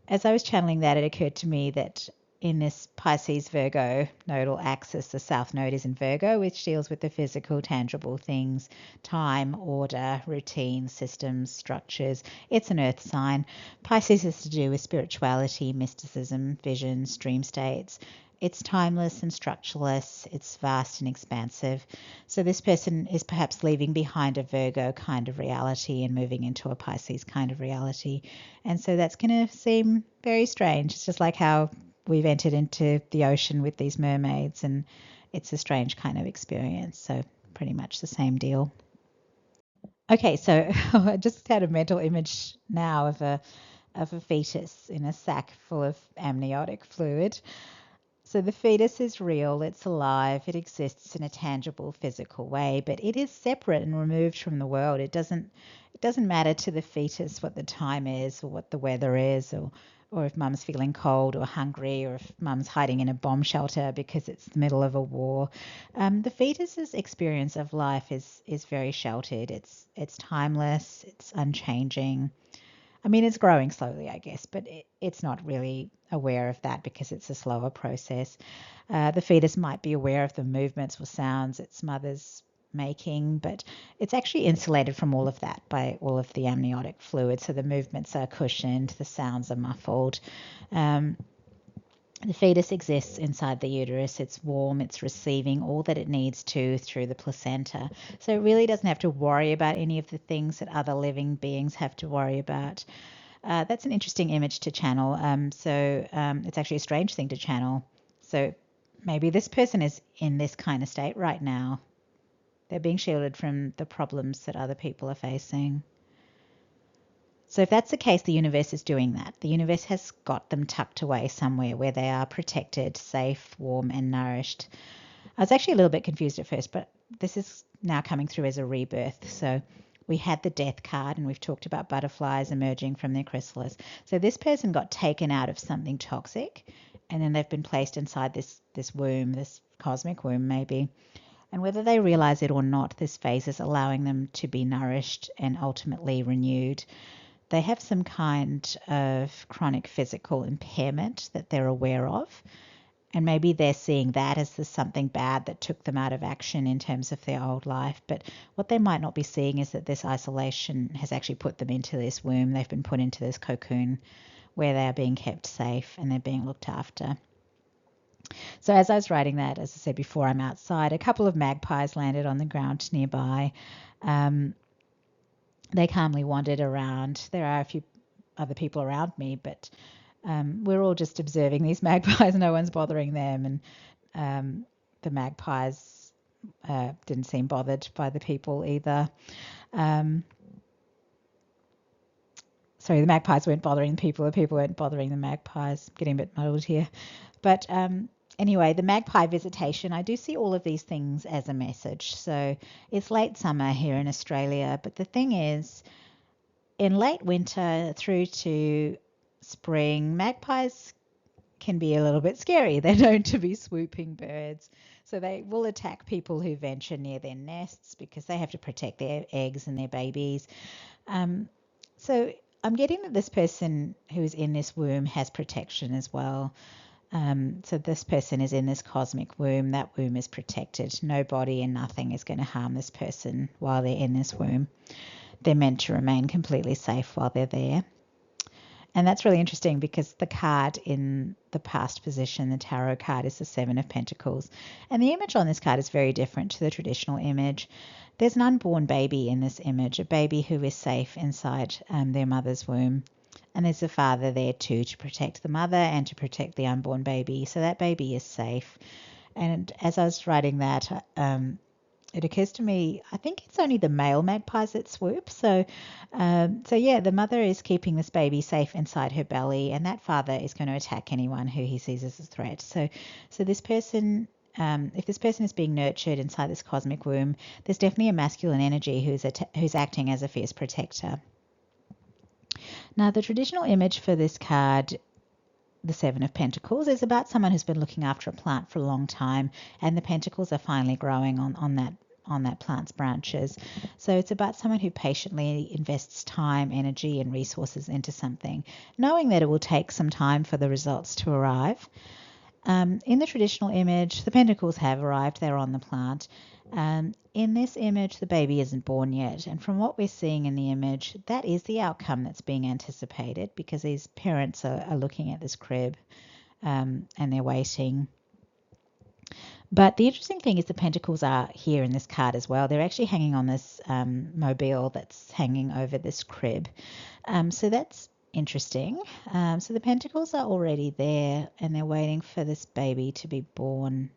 as I was channeling that, it occurred to me that in this Pisces Virgo nodal axis, the South Node is in Virgo, which deals with the physical, tangible things, time, order, routine, systems, structures. It's an earth sign. Pisces is to do with spirituality, mysticism, visions, dream states. It's timeless and structureless. It's vast and expansive. So this person is perhaps leaving behind a Virgo kind of reality and moving into a Pisces kind of reality. And so that's going to seem very strange. It's just like how we've entered into the ocean with these mermaids, and it's a strange kind of experience. So pretty much the same deal. Okay, so I just had a mental image now of a fetus in a sack full of amniotic fluid. So the fetus is real, it's alive, it exists in a tangible physical way, but it is separate and removed from the world. It doesn't matter to the fetus what the time is or what the weather is, or if mum's feeling cold or hungry, or if mum's hiding in a bomb shelter because it's the middle of a war. The fetus's experience of life is very sheltered. It's timeless, it's unchanging. I mean, it's growing slowly, I guess, but it's not really aware of that because it's a slower process. The fetus might be aware of the movements or sounds its mother's making, but it's actually insulated from all of that by all of the amniotic fluid. So the movements are cushioned, the sounds are muffled. The fetus exists inside the uterus. It's warm, it's receiving all that it needs to through the placenta. So it really doesn't have to worry about any of the things that other living beings have to worry about. That's an interesting image to channel. It's actually a strange thing to channel. So maybe this person is in this kind of state right now. They're being shielded from the problems that other people are facing. So if that's the case, the universe is doing that. The universe has got them tucked away somewhere where they are protected, safe, warm, and nourished. I was actually a little bit confused at first, but this is now coming through as a rebirth. So we had the death card, and we've talked about butterflies emerging from their chrysalis. So this person got taken out of something toxic, and then they've been placed inside this womb, this cosmic womb maybe. And whether they realize it or not, this phase is allowing them to be nourished and ultimately renewed. They have some kind of chronic physical impairment that they're aware of. And maybe they're seeing that as something bad that took them out of action in terms of their old life. But what they might not be seeing is that this isolation has actually put them into this womb. They've been put into this cocoon where they are being kept safe and they're being looked after. So as I was writing that, as I said before, I'm outside. A couple of magpies landed on the ground nearby. They calmly wandered around. There are a few other people around me, but we're all just observing these magpies. No one's bothering them. And the magpies didn't seem bothered by the people either. Sorry, the magpies weren't bothering the people weren't bothering the magpies. Getting a bit muddled here. But anyway, the magpie visitation, I do see all of these things as a message. So it's late summer here in Australia, but the thing is, in late winter through to spring, magpies can be a little bit scary. They're known to be swooping birds. So they will attack people who venture near their nests because they have to protect their eggs and their babies. So I'm getting that this person who is in this womb has protection as well. So this person is in this cosmic womb. That womb is protected. Nobody and nothing is going to harm this person while they're in this womb. They're meant to remain completely safe while they're there. And that's really interesting because the card in the past position, the tarot card, is the Seven of Pentacles. And the image on this card is very different to the traditional image. There's an unborn baby in this image, a baby who is safe inside their mother's womb. And there's a father there too to protect the mother and to protect the unborn baby. So that baby is safe. And as I was writing that, it occurs to me, I think it's only the male magpies that swoop. So yeah, the mother is keeping this baby safe inside her belly, and that father is going to attack anyone who he sees as a threat. So this person, if this person is being nurtured inside this cosmic womb, there's definitely a masculine energy who's acting as a fierce protector. Now, the traditional image for this card, the Seven of Pentacles, is about someone who's been looking after a plant for a long time, and the pentacles are finally growing on that plant's branches. So it's about someone who patiently invests time, energy, and resources into something, knowing that it will take some time for the results to arrive. In the traditional image, the pentacles have arrived. They're on the plant. In this image, the baby isn't born yet. And from what we're seeing in the image, that is the outcome that's being anticipated because these parents are looking at this crib and they're waiting. But the interesting thing is the pentacles are here in this card as well. They're actually hanging on this mobile that's hanging over this crib. So that's interesting. So the pentacles are already there and they're waiting for this baby to be born.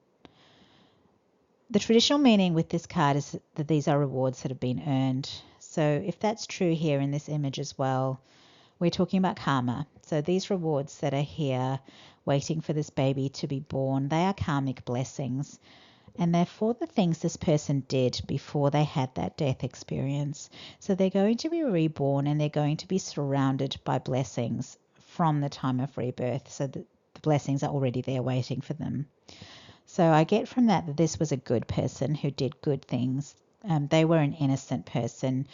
The traditional meaning with this card is that these are rewards that have been earned. So if that's true here in this image as well, we're talking about karma. So these rewards that are here waiting for this baby to be born, they are karmic blessings. And they're for the things this person did before they had that death experience. So they're going to be reborn and they're going to be surrounded by blessings from the time of rebirth. So the blessings are already there waiting for them. So I get from that this was a good person who did good things. They were an innocent person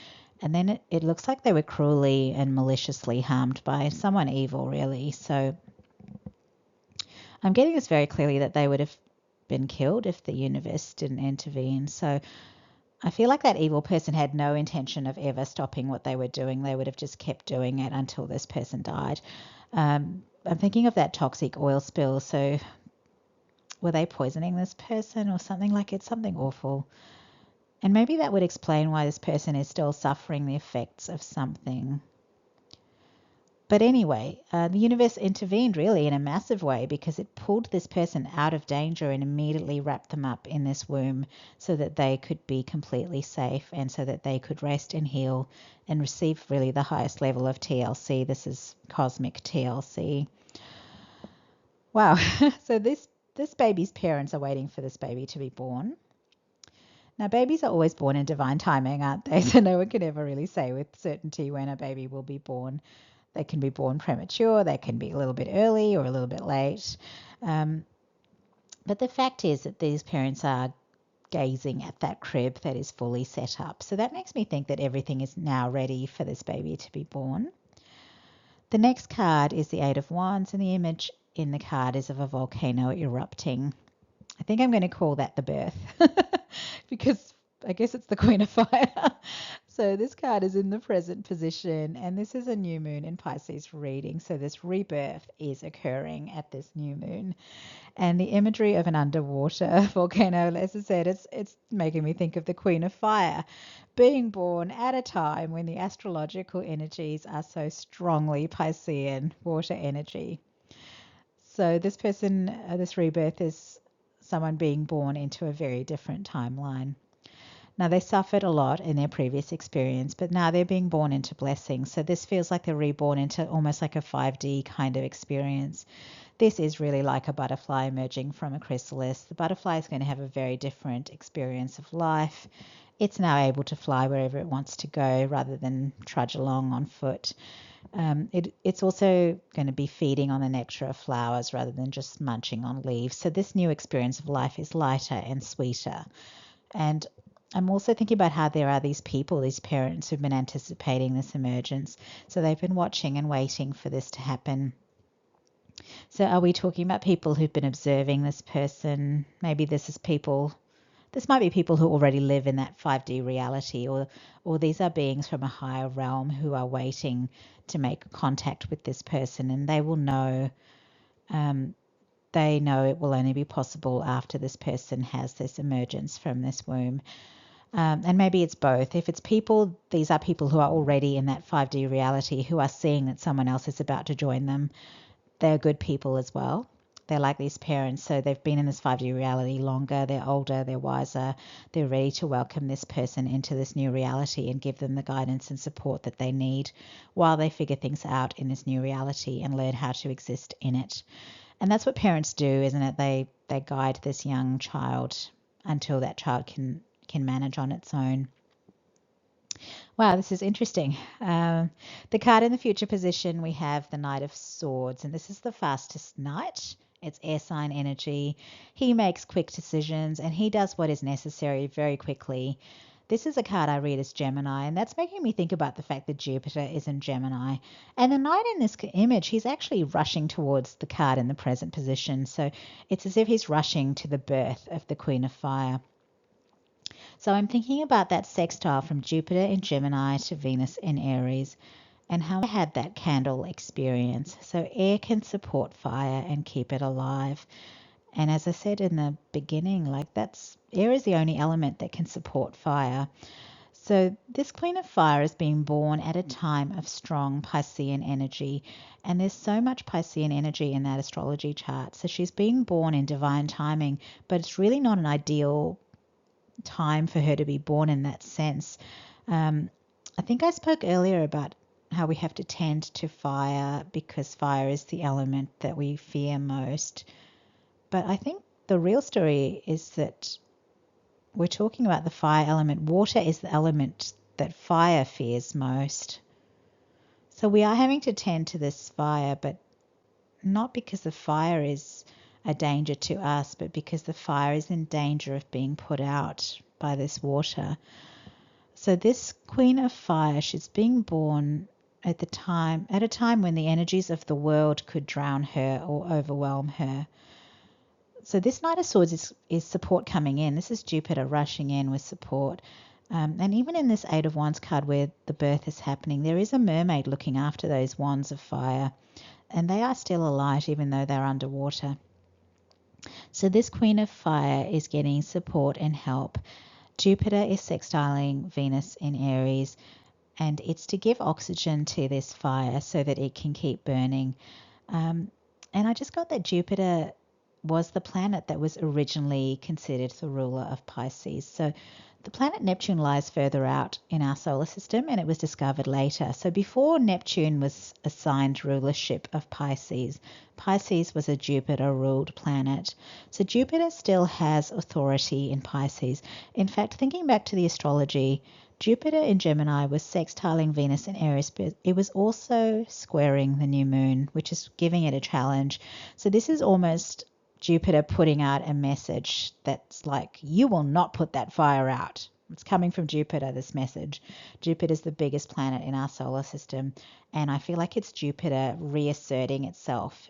And then it looks like they were cruelly and maliciously harmed by someone evil, really. So I'm getting this very clearly that they would have been killed if the universe didn't intervene. So I feel like that evil person had no intention of ever stopping what they were doing. They would have just kept doing it until this person died. I'm thinking of that toxic oil spill. So were they poisoning this person or something? Like, it's something awful. And maybe that would explain why this person is still suffering the effects of something. But anyway, the universe intervened really in a massive way, because it pulled this person out of danger and immediately wrapped them up in this womb so that they could be completely safe and so that they could rest and heal and receive really the highest level of TLC. This is cosmic TLC. Wow. So this baby's parents are waiting for this baby to be born. Now, babies are always born in divine timing, aren't they? So no one can ever really say with certainty when a baby will be born. They can be born premature, they can be a little bit early or a little bit late. But the fact is that these parents are gazing at that crib that is fully set up. So that makes me think that everything is now ready for this baby to be born. The next card is the Eight of Wands, and the image in the card is of a volcano erupting. I think I'm going to call that the birth because I guess it's the Queen of Fire. So this card is in the present position, and this is a new moon in Pisces reading. So this rebirth is occurring at this new moon. And the imagery of an underwater volcano, as I said, it's making me think of the Queen of Fire being born at a time when the astrological energies are so strongly Piscean, water energy. So this person, this rebirth is someone being born into a very different timeline. Now, they suffered a lot in their previous experience, but now they're being born into blessings. So this feels like they're reborn into almost like a 5D kind of experience. This is really like a butterfly emerging from a chrysalis. The butterfly is going to have a very different experience of life. It's now able to fly wherever it wants to go rather than trudge along on foot. It's also going to be feeding on the nectar of flowers rather than just munching on leaves. So this new experience of life is lighter and sweeter. And I'm also thinking about how there are these people, these parents who've been anticipating this emergence. So they've been watching and waiting for this to happen. So are we talking about people who've been observing this person? Maybe this might be people who already live in that 5D reality, or these are beings from a higher realm who are waiting to make contact with this person, and they will know, they know it will only be possible after this person has this emergence from this womb. And maybe it's both. If it's people, these are people who are already in that 5D reality who are seeing that someone else is about to join them. They're good people as well. They're like these parents, so they've been in this 5D reality longer, they're older, they're wiser, they're ready to welcome this person into this new reality and give them the guidance and support that they need while they figure things out in this new reality and learn how to exist in it. And that's what parents do, isn't it? They guide this young child until that child can manage on its own. Wow, this is interesting. The card in the future position, we have the Knight of Swords, and this is the fastest knight. It's air sign energy. He makes quick decisions, and he does what is necessary very quickly. This is a card I read as Gemini, and that's making me think about the fact that Jupiter is in Gemini. And the knight in this image, he's actually rushing towards the card in the present position. So it's as if he's rushing to the birth of the Queen of Fire. So I'm thinking about that sextile from Jupiter in Gemini to Venus in Aries, and how I had that candle experience. So air can support fire and keep it alive. And as I said in the beginning, air is the only element that can support fire. So this Queen of Fire is being born at a time of strong Piscean energy, and there's so much Piscean energy in that astrology chart. So she's being born in divine timing, but it's really not an ideal time for her to be born in that sense. I think I spoke earlier about how we have to tend to fire because fire is the element that we fear most. But I think the real story is that we're talking about the fire element. Water is the element that fire fears most. So we are having to tend to this fire, but not because the fire is a danger to us, but because the fire is in danger of being put out by this water. So this Queen of Fire, she's being born at a time when the energies of the world could drown her or overwhelm her. So this Knight of Swords is support coming in. This is Jupiter rushing in with support. And even in this Eight of Wands card where the birth is happening, there is a mermaid looking after those wands of fire. And they are still alight even though they're underwater. So this Queen of Fire is getting support and help. Jupiter is sextiling Venus in Aries, and it's to give oxygen to this fire so that it can keep burning. And I just got that Jupiter was the planet that was originally considered the ruler of Pisces. So the planet Neptune lies further out in our solar system, and it was discovered later. So before Neptune was assigned rulership of Pisces, Pisces was a Jupiter-ruled planet. So Jupiter still has authority in Pisces. In fact, thinking back to the astrology, Jupiter in Gemini was sextiling Venus in Aries, but it was also squaring the new moon, which is giving it a challenge. So this is almost Jupiter putting out a message that's like, you will not put that fire out. It's coming from Jupiter, this message. Jupiter's the biggest planet in our solar system, and I feel like it's Jupiter reasserting itself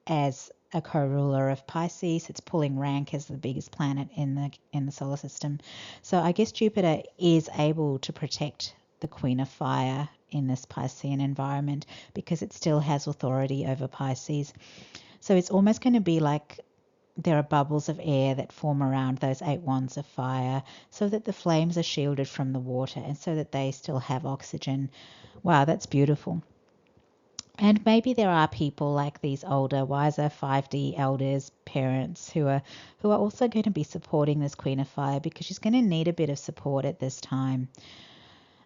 as a co-ruler of Pisces. It's pulling rank as the biggest planet in the solar system. So I guess Jupiter is able to protect the Queen of Fire in this Piscean environment because it still has authority over Pisces. So it's almost going to be like there are bubbles of air that form around those 8 wands of fire so that the flames are shielded from the water and so that they still have oxygen. Wow, that's beautiful. And maybe there are people like these older, wiser 5D elders, parents who are also going to be supporting this Queen of Fire because she's going to need a bit of support at this time.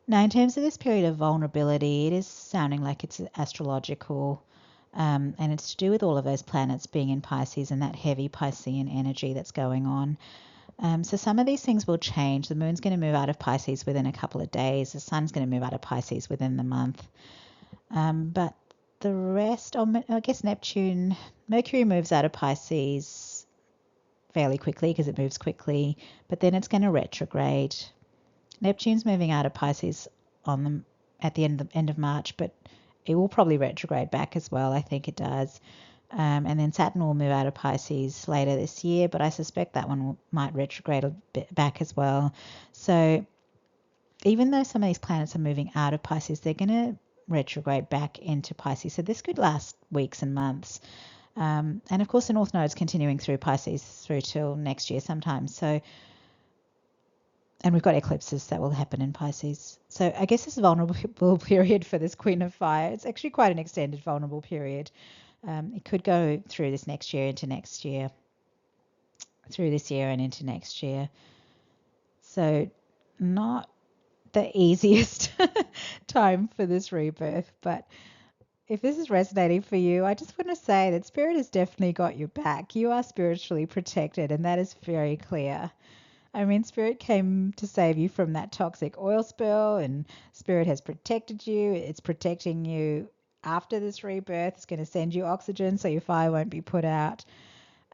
Now, in terms of this period of vulnerability, it is sounding like it's astrological. And it's to do with all of those planets being in Pisces and that heavy Piscean energy that's going on. So some of these things will change. The moon's going to move out of Pisces within a couple of days. The sun's going to move out of Pisces within the month. But the rest, I guess Mercury moves out of Pisces fairly quickly because it moves quickly, but then it's going to retrograde. Neptune's moving out of Pisces at the end of March, but it will probably retrograde back as well. I think it does. And then Saturn will move out of Pisces later this year, but I suspect that one might retrograde a bit back as well. So even though some of these planets are moving out of Pisces, they're going to retrograde back into Pisces. So this could last weeks and months. And of course, the North Node's continuing through Pisces through till next year sometime. So, and we've got eclipses that will happen in Pisces. So I guess this is a vulnerable period for this Queen of Fire. It's actually quite an extended vulnerable period. It could go through this next year into next year, through this year and into next year. So not the easiest time for this rebirth, but if this is resonating for you, I just want to say that Spirit has definitely got your back. You are spiritually protected, and that is very clear. I mean, Spirit came to save you from that toxic oil spill, and Spirit has protected you. It's protecting you after this rebirth. It's going to send you oxygen so your fire won't be put out.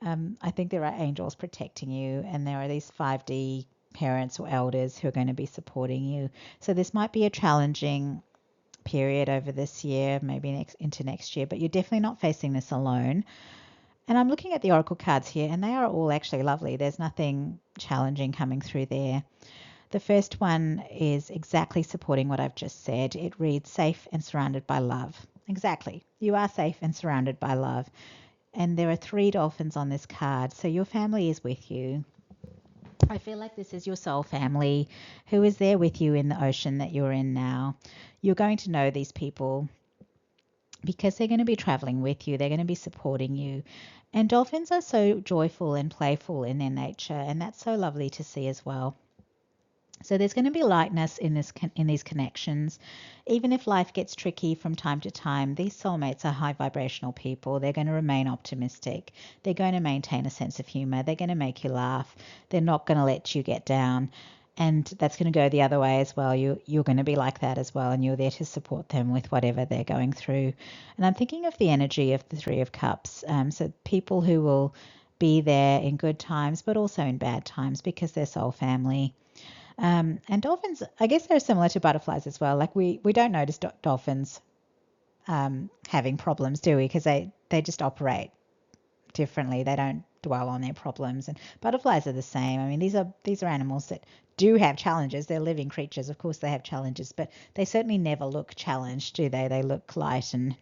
I think there are angels protecting you, and there are these 5D parents or elders who are going to be supporting you. So this might be a challenging period over this year, maybe into next year, but you're definitely not facing this alone. And I'm looking at the oracle cards here, and they are all actually lovely. There's nothing challenging coming through there. The first one is exactly supporting what I've just said. It reads, safe and surrounded by love. Exactly. You are safe and surrounded by love. And there are 3 dolphins on this card, so your family is with you. I feel like this is your soul family who is there with you in the ocean that you're in now. You're going to know these people because they're going to be traveling with you. They're going to be supporting you. And dolphins are so joyful and playful in their nature, and that's so lovely to see as well. So there's going to be lightness in these connections. Even if life gets tricky from time to time, these soulmates are high vibrational people. They're going to remain optimistic. They're going to maintain a sense of humor. They're going to make you laugh. They're not going to let you get down. And that's going to go the other way as well. You're going to be like that as well, and you're there to support them with whatever they're going through. And I'm thinking of the energy of the 3 of Cups. So people who will be there in good times, but also in bad times because they're soul family. And dolphins, I guess they're similar to butterflies as well. Like we don't notice dolphins having problems, do we? Because they just operate differently. They don't dwell on their problems. And butterflies are the same. I mean, these are animals that do have challenges. They're living creatures. Of course they have challenges, but they certainly never look challenged, do they? They look light and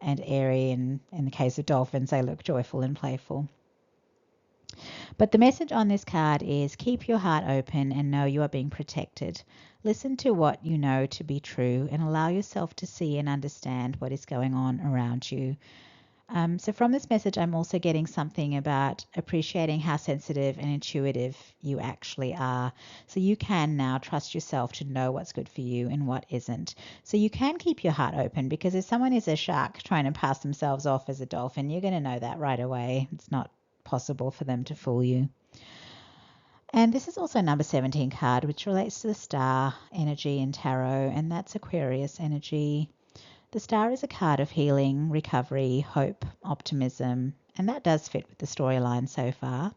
airy, and in the case of dolphins, they look joyful and playful. But the message on this card is keep your heart open and know you are being protected. Listen to what you know to be true and allow yourself to see and understand what is going on around you. So from this message, I'm also getting something about appreciating how sensitive and intuitive you actually are. So you can now trust yourself to know what's good for you and what isn't. So you can keep your heart open, because if someone is a shark trying to pass themselves off as a dolphin, you're going to know that right away. It's not possible for them to fool you. And this is also number 17 card, which relates to the star energy in tarot, and that's Aquarius energy. The star is a card of healing, recovery, hope, optimism, and that does fit with the storyline so far.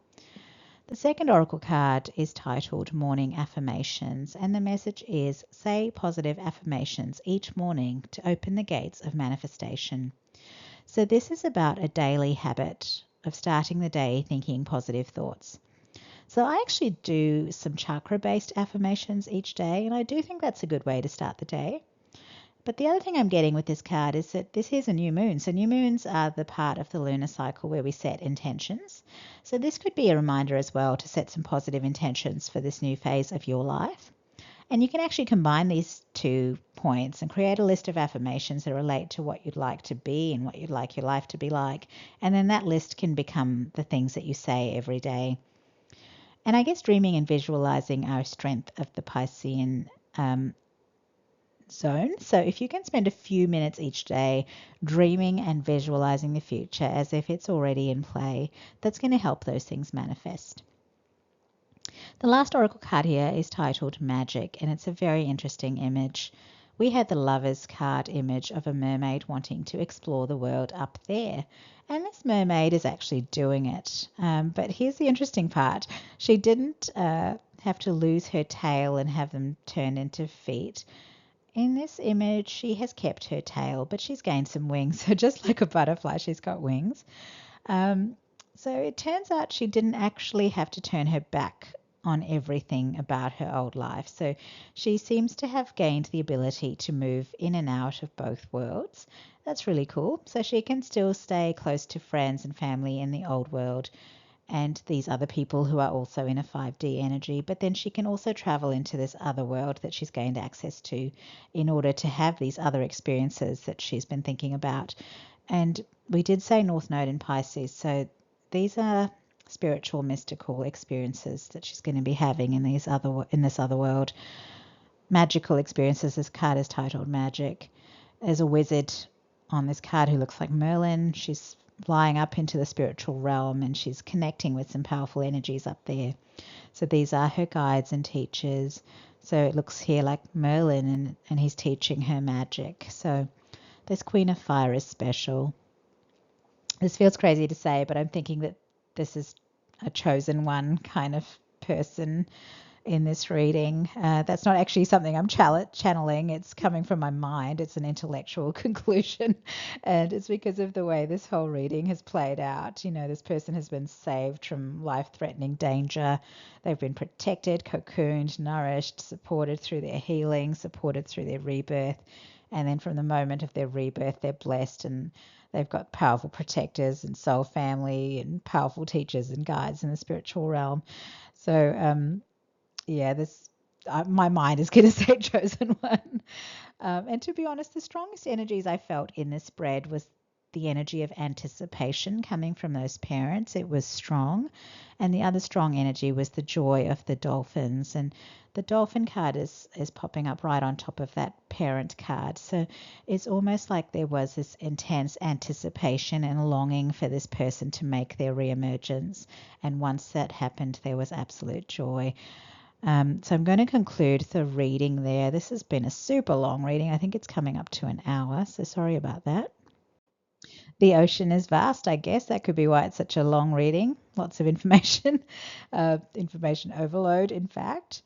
The second oracle card is titled Morning Affirmations, and the message is say positive affirmations each morning to open the gates of manifestation. So this is about a daily habit of starting the day thinking positive thoughts. So I actually do some chakra-based affirmations each day, and I do think that's a good way to start the day. But the other thing I'm getting with this card is that this is a new moon. So new moons are the part of the lunar cycle where we set intentions. So this could be a reminder as well to set some positive intentions for this new phase of your life. And you can actually combine these 2 points and create a list of affirmations that relate to what you'd like to be and what you'd like your life to be like. And then that list can become the things that you say every day. And I guess dreaming and visualizing are a strength of the Piscean zone. So if you can spend a few minutes each day dreaming and visualizing the future as if it's already in play, that's going to help those things manifest. The last oracle card here is titled Magic, and it's a very interesting image. We had the Lovers card image of a mermaid wanting to explore the world up there. And this mermaid is actually doing it. But here's the interesting part. She didn't have to lose her tail and have them turn into feet. In this image, she has kept her tail, but she's gained some wings. So just like a butterfly, she's got wings. So it turns out she didn't actually have to turn her back on everything about her old life. So she seems to have gained the ability to move in and out of both worlds. That's really cool. So she can still stay close to friends and family in the old world and these other people who are also in a 5D energy, but then she can also travel into this other world that she's gained access to in order to have these other experiences that she's been thinking about. And we did say North Node in Pisces, so these are spiritual, mystical experiences that she's going to be having in this other world. Magical experiences. This card is titled Magic. There's a wizard on this card who looks like Merlin. She's flying up into the spiritual realm, and she's connecting with some powerful energies up there. So these are her guides and teachers. So it looks here like Merlin, and he's teaching her magic. So this Queen of Fire is special. This feels crazy to say, but I'm thinking that this is a chosen one kind of person in this reading. That's not actually something I'm channeling. It's coming from my mind. It's an intellectual conclusion. And it's because of the way this whole reading has played out. You know, this person has been saved from life-threatening danger. They've been protected, cocooned, nourished, supported through their healing, supported through their rebirth. And then from the moment of their rebirth, they're blessed, and they've got powerful protectors and soul family and powerful teachers and guides in the spiritual realm. So, yeah, my mind is going to say chosen one. And to be honest, the strongest energies I felt in this spread was the energy of anticipation coming from those parents. It was strong. And the other strong energy was the joy of the dolphins. And the dolphin card is popping up right on top of that parent card. So it's almost like there was this intense anticipation and longing for this person to make their reemergence. And once that happened, there was absolute joy. So I'm going to conclude the reading there. This has been a super long reading. I think it's coming up to an hour, so sorry about that. The ocean is vast, I guess. That could be why it's such a long reading. Lots of information, information overload, in fact.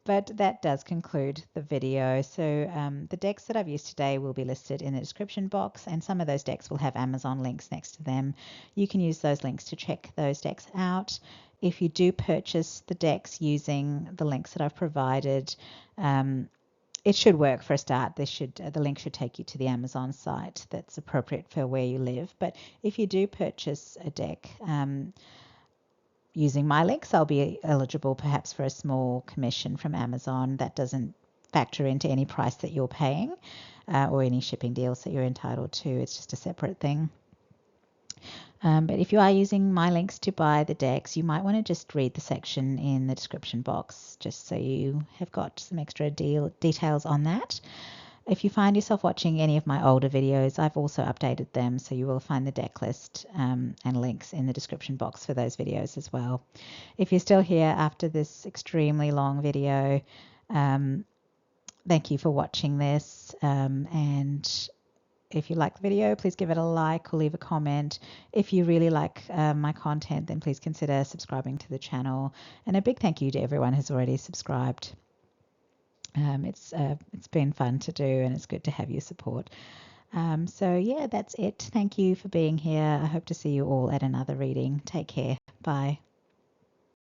But that does conclude the video. So the decks that I've used today will be listed in the description box, and some of those decks will have Amazon links next to them. You can use those links to check those decks out. If you do purchase the decks using the links that I've provided, it should work for a start. The link should take you to the Amazon site that's appropriate for where you live. But if you do purchase a deck using my links, I'll be eligible perhaps for a small commission from Amazon. That doesn't factor into any price that you're paying or any shipping deals that you're entitled to. It's just a separate thing. But if you are using my links to buy the decks, you might want to just read the section in the description box, just so you have got some extra details on that. If you find yourself watching any of my older videos, I've also updated them, so you will find the deck list and links in the description box for those videos as well. If you're still here after this extremely long video, thank you for watching this, and if you like the video, please give it a like or leave a comment. If you really like my content, then please consider subscribing to the channel. And a big thank you to everyone who's already subscribed. It's been fun to do, and it's good to have your support. So yeah, that's it. Thank you for being here. I hope to see you all at another reading. Take care. Bye.